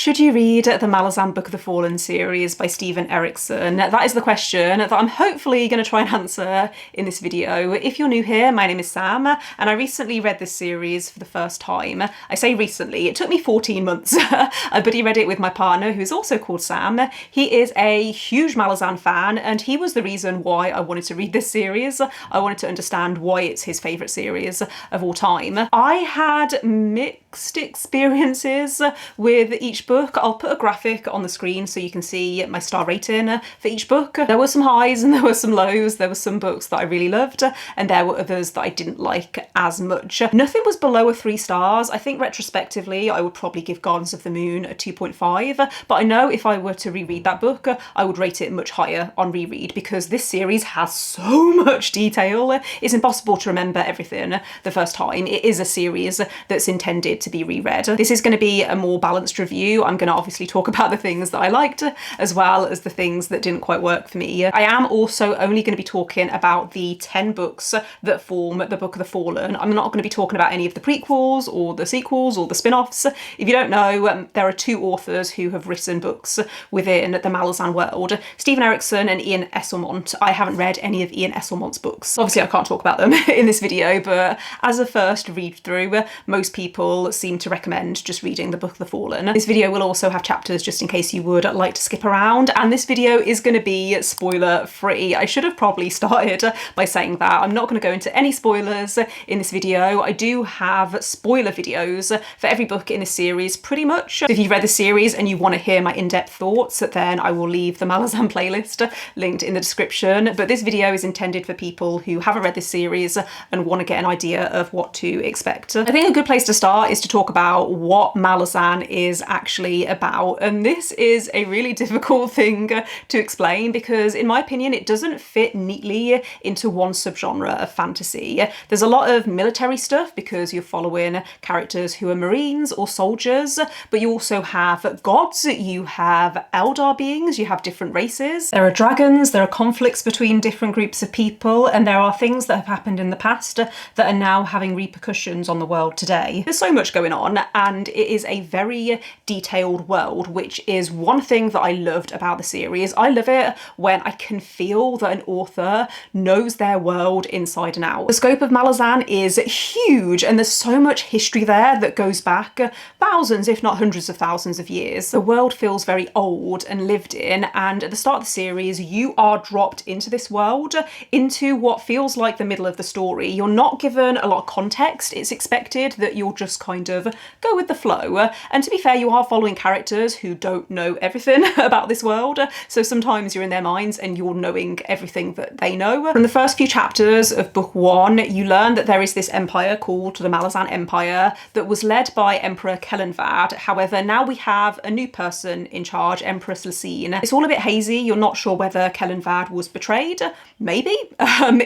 Should you read the Malazan Book of the Fallen series by Steven Erikson? That is the question that I'm hopefully going to try and answer in this video. If you're new here, my name is Sam, and I recently read this series for the first time. I say recently, it took me 14 months. I buddy read it with my partner, who is also called Sam. He is a huge Malazan fan, and he was the reason why I wanted to read this series. I wanted to understand why it's his favourite series of all time. I had mixed experiences with each book. I'll put a graphic on the screen so you can see my star rating for each book. There were some highs and there were some lows. There were some books that I really loved and there were others that I didn't like as much. Nothing was below a 3 stars. I think retrospectively I would probably give Gardens of the Moon a 2.5, but I know if I were to reread that book I would rate it much higher on reread because this series has so much detail. It's impossible to remember everything the first time. It is a series that's intended to be reread. This is going to be a more balanced review. I'm going to obviously talk about the things that I liked as well as the things that didn't quite work for me. I am also only going to be talking about the 10 books that form the Book of the Fallen. I'm not going to be talking about any of the prequels or the sequels or the spin-offs. If you don't know, there are 2 authors who have written books within the Malazan world, Steven Erikson and Ian Esselmont. I haven't read any of Ian Esselmont's books. Obviously I can't talk about them in this video, but as a first read through, most people seem to recommend just reading the Book of the Fallen. This video will also have chapters just in case you would like to skip around, and this video is going to be spoiler free. I should have probably started by saying that. I'm not going to go into any spoilers in this video. I do have spoiler videos for every book in this series pretty much. If you've read the series and you want to hear my in-depth thoughts, then I will leave the Malazan playlist linked in the description, but this video is intended for people who haven't read this series and want to get an idea of what to expect. I think a good place to start is to talk about what Malazan is actually about, and this is a really difficult thing to explain because in my opinion it doesn't fit neatly into one subgenre of fantasy. There's a lot of military stuff because you're following characters who are marines or soldiers, but you also have gods, you have Eldar beings, you have different races, there are dragons, there are conflicts between different groups of people, and there are things that have happened in the past that are now having repercussions on the world today. There's so much going on and it is a very detailed world, which is one thing that I loved about the series. I love it when I can feel that an author knows their world inside and out. The scope of Malazan is huge and there's so much history there that goes back thousands, if not hundreds of thousands of years. The world feels very old and lived in, and at the start of the series you are dropped into this world, into what feels like the middle of the story. You're not given a lot of context. It's expected that you'll just kind of go with the flow, and to be fair, you are following characters who don't know everything about this world, so sometimes you're in their minds and you're knowing everything that they know. From the first few chapters of book 1, you learn that there is this empire called the Malazan Empire that was led by Emperor Kellenvad. However, now we have a new person in charge, Empress Lasine. It's all a bit hazy. You're not sure whether Kellenvad was betrayed. Maybe.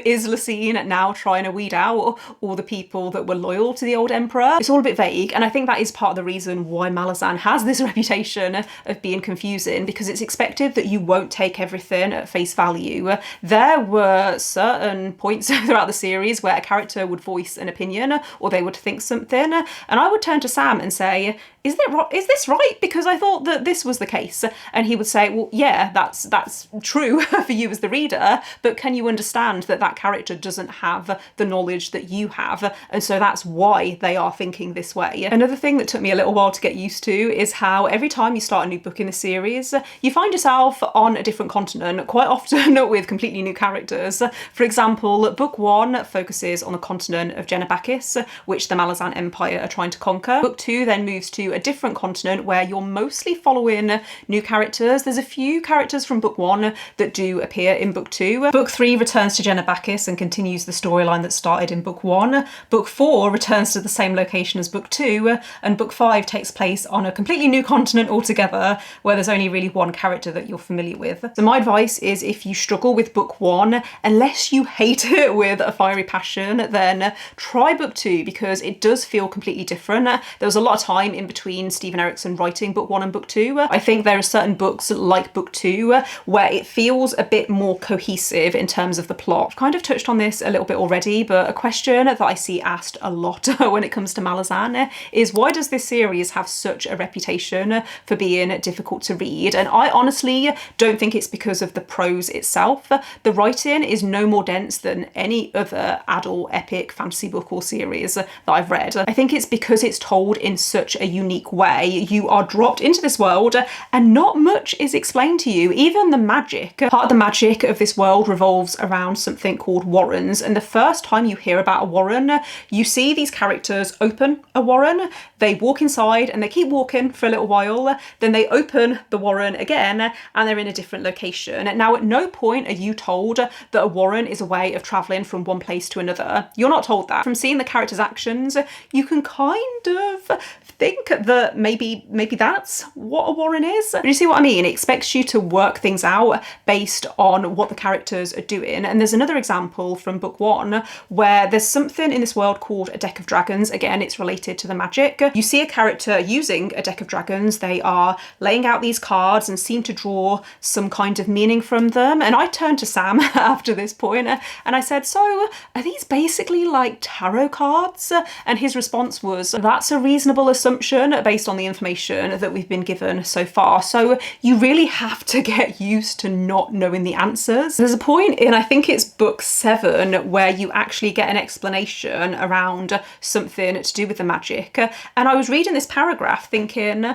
Is Lasine now trying to weed out all the people that were loyal to the old emperor? It's all a bit vague, and I think that is part of the reason why Malazan has this reputation of being confusing, because it's expected that you won't take everything at face value. There were certain points throughout the series where a character would voice an opinion or they would think something, and I would turn to Sam and say, is this right? Because I thought that this was the case. And he would say, well, yeah, that's true for you as the reader, but can you understand that that character doesn't have the knowledge that you have? And so that's why they are thinking this way. Another thing that took me a little while to get used to is how every time you start a new book in the series, you find yourself on a different continent, quite often with completely new characters. For example, book 1 focuses on the continent of Genebakis, which the Malazan Empire are trying to conquer. Book 2 then moves to a different continent where you're mostly following new characters. There's a few characters from book 1 that do appear in book 2. Book 3 returns to Genebakis and continues the storyline that started in book 1. Book 4 returns to the same location as book 2, and book 5 takes place on a completely new continent altogether where there's only really one character that you're familiar with. So my advice is, if you struggle with book 1, unless you hate it with a fiery passion, then try book 2 because it does feel completely different. There was a lot of time in between between Steven Erikson writing book 1 and book 2. I think there are certain books like book 2 where it feels a bit more cohesive in terms of the plot. I've kind of touched on this a little bit already, but a question that I see asked a lot when it comes to Malazan is, why does this series have such a reputation for being difficult to read? And I honestly don't think it's because of the prose itself. The writing is no more dense than any other adult epic fantasy book or series that I've read. I think it's because it's told in such a unique way. You are dropped into this world and not much is explained to you. Even the magic. Part of the magic of this world revolves around something called warrens, and the first time you hear about a warren, you see these characters open a warren, they walk inside and they keep walking for a little while, then they open the warren again and they're in a different location. Now at no point are you told that a warren is a way of travelling from one place to another. You're not told that. From seeing the characters' actions, you can kind of think that maybe that's what a warren is. But you see what I mean? It expects you to work things out based on what the characters are doing. And there's another example from book 1 where there's something in this world called a deck of dragons. Again, it's related to the magic. You see a character using a deck of dragons. They are laying out these cards and seem to draw some kind of meaning from them. And I turned to Sam after this point and I said, so are these basically like tarot cards? And his response was, that's a reasonable assumption based on the information that we've been given so far. So you really have to get used to not knowing the answers. There's a point in, I think it's book 7, where you actually get an explanation around something to do with the magic. And I was reading this paragraph thinking,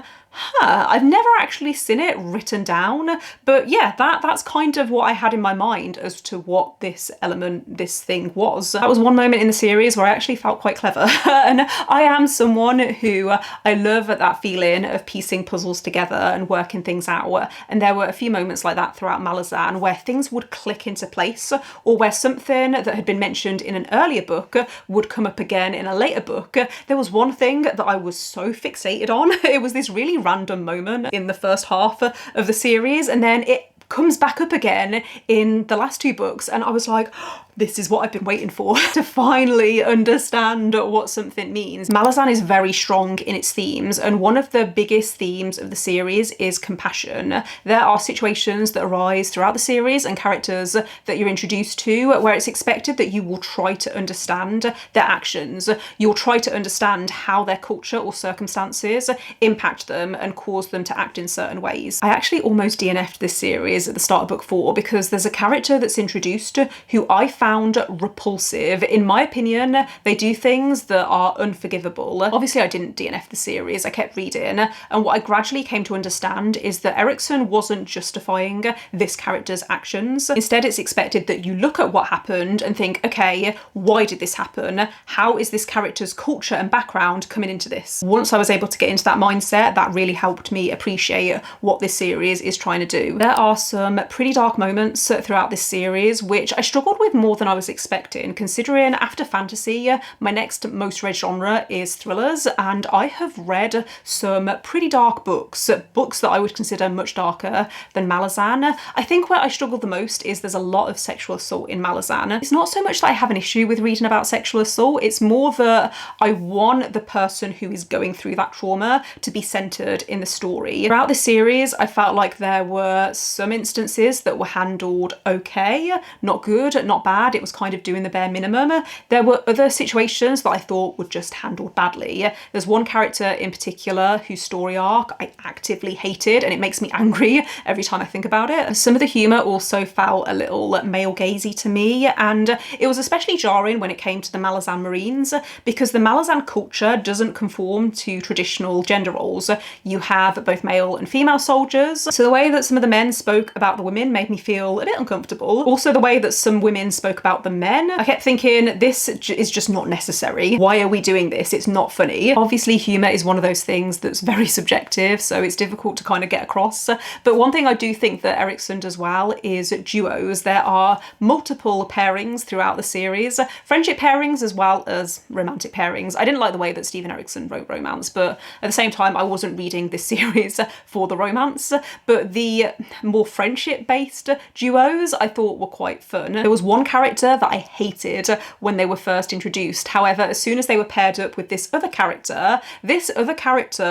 I've never actually seen it written down, but yeah, that's kind of what I had in my mind as to what this element, this thing was. That was one moment in the series where I actually felt quite clever. And I am someone who I love that feeling of piecing puzzles together and working things out. And there were a few moments like that throughout Malazan where things would click into place, or where something that had been mentioned in an earlier book would come up again in a later book. There was one thing that I was so fixated on. It was this really random moment in the first half of the series, and then it comes back up again in the last 2 books, and I was like, this is what I've been waiting for, to finally understand what something means. Malazan is very strong in its themes, and one of the biggest themes of the series is compassion. There are situations that arise throughout the series and characters that you're introduced to where it's expected that you will try to understand their actions. You'll try to understand how their culture or circumstances impact them and cause them to act in certain ways. I actually almost DNF'd this series at the start of book 4 because there's a character that's introduced who I found repulsive. In my opinion, they do things that are unforgivable. Obviously, I didn't DNF the series, I kept reading, and what I gradually came to understand is that Erikson wasn't justifying this character's actions. Instead, it's expected that you look at what happened and think, okay, why did this happen? How is this character's culture and background coming into this? Once I was able to get into that mindset, that really helped me appreciate what this series is trying to do. There are some pretty dark moments throughout this series, which I struggled with more than I was expecting, considering after fantasy, my next most read genre is thrillers, and I have read some pretty dark books that I would consider much darker than Malazan. I think where I struggled the most is there's a lot of sexual assault in Malazan. It's not so much that I have an issue with reading about sexual assault, it's more that I want the person who is going through that trauma to be centred in the story. Throughout the series, I felt like there were some instances that were handled okay, not good, not bad. It was kind of doing the bare minimum. There were other situations that I thought were just handled badly. There's one character in particular whose story arc I actively hated, and it makes me angry every time I think about it. Some of the humour also felt a little male gazy to me, and it was especially jarring when it came to the Malazan Marines, because the Malazan culture doesn't conform to traditional gender roles. You have both male and female soldiers, so the way that some of the men spoke about the women made me feel a bit uncomfortable. Also the way that some women spoke about the men, I kept thinking, this is just not necessary. Why are we doing this? It's not funny. Obviously humour is one of those things that's very subjective, so it's difficult to kind of get across. But one thing I do think that Erikson does well is duos. There are multiple pairings throughout the series, friendship pairings as well as romantic pairings. I didn't like the way that Steven Erikson wrote romance, but at the same time I wasn't reading this series for the romance. But the more friendship-based duos I thought were quite fun. There was one character that I hated when they were first introduced. However, as soon as they were paired up with this other character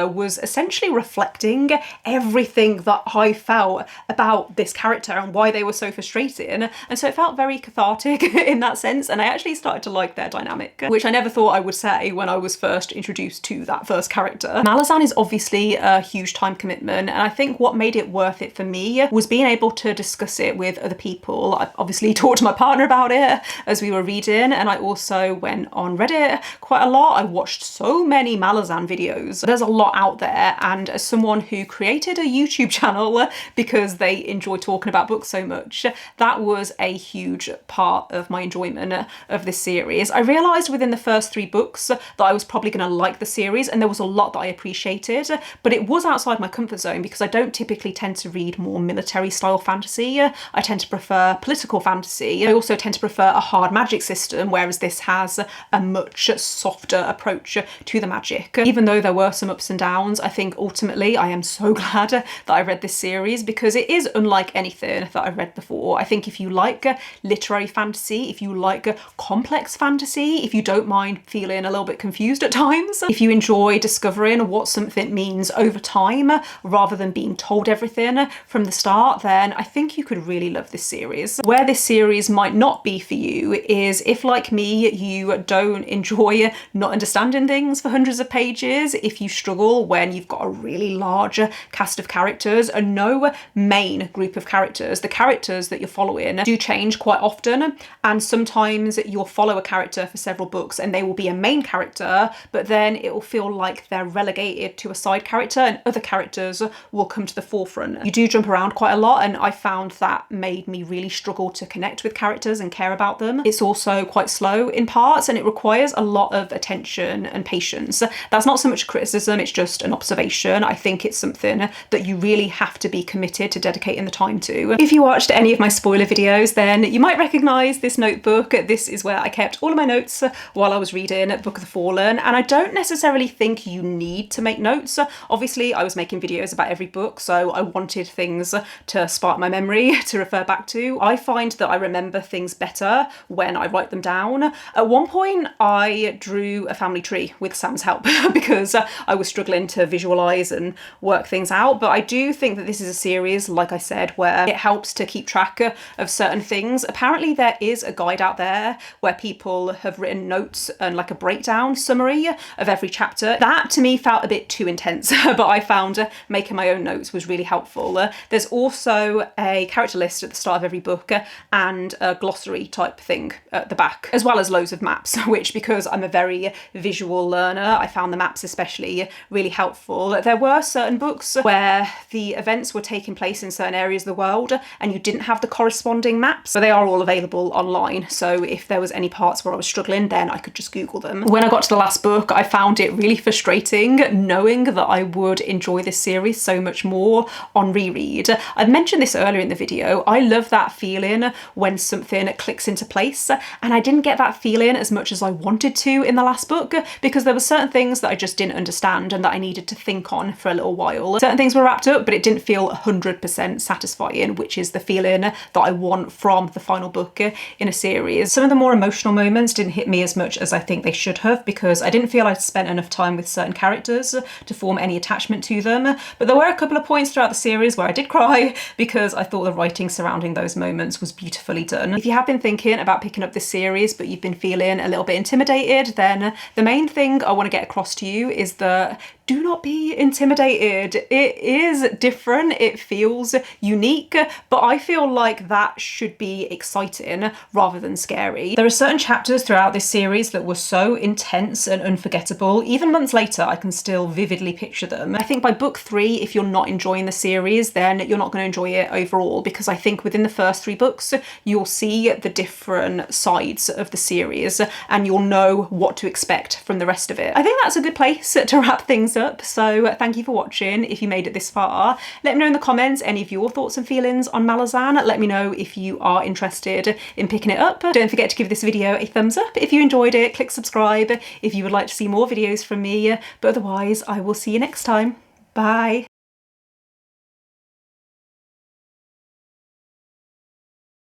was essentially reflecting everything that I felt about this character and why they were so frustrating. And so it felt very cathartic in that sense, and I actually started to like their dynamic, which I never thought I would say when I was first introduced to that first character. Malazan is obviously a huge time commitment, and I think what made it worth it for me was being able to discuss it with other people. I obviously talked to my partner about it as we were reading, and I also went on Reddit quite a lot. I watched so many Malazan videos. There's a lot out there, and as someone who created a YouTube channel because they enjoy talking about books so much, that was a huge part of my enjoyment of this series. I realised within the first 3 books that I was probably going to like the series, and there was a lot that I appreciated, but it was outside my comfort zone because I don't typically tend to read more military style fantasy. I tend to prefer political fantasy. I also tend to prefer a hard magic system, whereas this has a much softer approach to the magic. Even though there were some ups and downs, I think ultimately I am so glad that I read this series because it is unlike anything that I've read before. I think if you like literary fantasy, if you like complex fantasy, if you don't mind feeling a little bit confused at times, if you enjoy discovering what something means over time rather than being told everything from the start, then I think you could really love this series. Where this series might not be for you is if, like me, you don't enjoy not understanding things for hundreds of pages, if you struggle when you've got a really large cast of characters and no main group of characters. The characters that you're following do change quite often, and sometimes you'll follow a character for several books and they will be a main character, but then it will feel like they're relegated to a side character and other characters will come to the forefront. You do jump around quite a lot, and I found that made me really struggle to connect with characters and care about them. It's also quite slow in parts and it requires a lot of attention and patience. That's not so much a criticism, it's just an observation. I think it's something that you really have to be committed to dedicating the time to. If you watched any of my spoiler videos, then you might recognise this notebook. This is where I kept all of my notes while I was reading Book of the Fallen, and I don't necessarily think you need to make notes. Obviously, I was making videos about every book, so I wanted things to spark my memory to refer back to. I find that I remember things better when I write them down. At one point, I drew a family tree with Sam's help because I was struggling to visualise and work things out, but I do think that this is a series, like I said, where it helps to keep track of certain things. Apparently there is a guide out there where people have written notes and like a breakdown summary of every chapter. That to me felt a bit too intense, but I found making my own notes was really helpful. There's also a character list at the start of every book and a glossary type thing at the back, as well as loads of maps, which, because I'm a very visual learner, I found the maps especially really helpful. There were certain books where the events were taking place in certain areas of the world and you didn't have the corresponding maps, but they are all available online. So if there was any parts where I was struggling, then I could just Google them. When I got to the last book, I found it really frustrating knowing that I would enjoy this series so much more on reread. I've mentioned this earlier in the video. I love that feeling when something clicks into place, and I didn't get that feeling as much as I wanted to in the last book because there were certain things that I just didn't understand and that I needed to think on for a little while. Certain things were wrapped up, but it didn't feel 100% satisfying, which is the feeling that I want from the final book in a series. Some of the more emotional moments didn't hit me as much as I think they should have because I didn't feel I'd spent enough time with certain characters to form any attachment to them, but there were a couple of points throughout the series where I did cry because I thought the writing surrounding those moments was beautifully done. If you have been thinking about picking up this series but you've been feeling a little bit intimidated, then the main thing I want to get across to you is that do not be intimidated. It is different, it feels unique, but I feel like that should be exciting rather than scary. There are certain chapters throughout this series that were so intense and unforgettable. Even months later, I can still vividly picture them. I think by book 3, if you're not enjoying the series, then you're not going to enjoy it overall, because I think within the first 3 books, you'll see the different sides of the series and you'll know what to expect from the rest of it. I think that's a good place to wrap things up. So thank you for watching. If you made it this far, let me know in the comments any of your thoughts and feelings on Malazan. Let me know if you are interested in picking it up. Don't forget to give this video a thumbs up if you enjoyed it. Click subscribe if you would like to see more videos from me. But otherwise, I will see you next time. Bye.